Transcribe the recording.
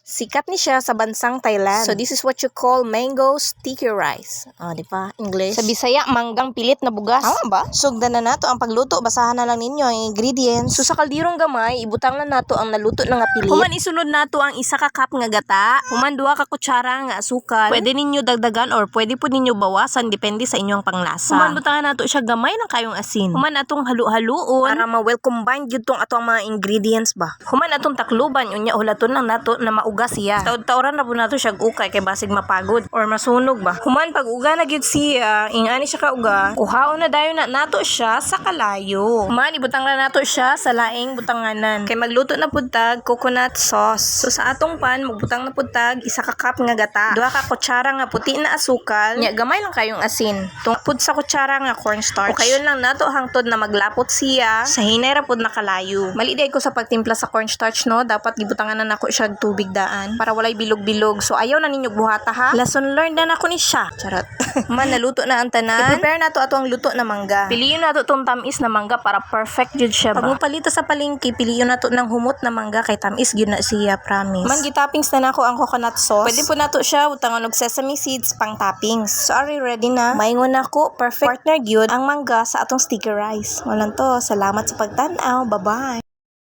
Sikat ni siya sa bansang Thailand. So this is what you call mango sticky rice. Di ba? English. Sa Bisaya, manggang pilit na bugas. Tama ba? Sugdan na nato ang pagluto. Basahan na lang ninyo ang ingredients. So sa kaldirong gamay, ibutang na nato ang naluto na nga pilit. Human isunod nato ang isa ka cup nga gata. Human 2 ka kutsara nga asukal. Pwede ninyo dagdagan or pwede po ninyo bawasan depende sa inyong panglasa. Human butangan nato siya gamay ng kayong asin. Human atong halu-haluon para ma-well combined gyud tong atong mga ingredients ba. Human atong takluban unya hulaton lang nato na mauga siya. Taud-tauran na po nato siya ukay kay basig mapagod or masunog ba. Human pag uga na gyud siya, ingani siya ka uga, kuhaon na dayon na nato siya sa kalayo. Human ibutang na nato siya sa laing butanganan. Kay magluto na pud tag coconut sauce. So sa atong pan magbutang na pud tag isa ka cup nga gata. 2 ka kutsara nga puti na asukal. Nya gamay lang kayong asin. Tungpud sa kutsara nga cornstarch. O kayon lang nato hangtod na maglapot siya sa hinay ra pud na kalayo. Mali day ko sa pagtimpla sa cornstarch no, dapat gibutangan na nako siya tubig daan para walay bilog-bilog. So ayaw na ninyo buhata ha. Lesson learned na nako ni siya. Charot. Man naluto na ang tanan. I-prepare nato ato ang luto na mangga. Piliyon nato tong tamis na mangga para perfect jud siya ba. Pag mupalito sa palengke, piliyon nato ng humot na mangga kay tamis gyud na siya, promise. Man gitoppings na nako ang coconut sauce. Pwede po nato siya utangan og sesame seeds pang toppings. So are you ready na? Maingon nako, perfect partner gyud ang mangga sa atong sticky rice. Walang to. Salamat sa pagtan-aw. Bye-bye.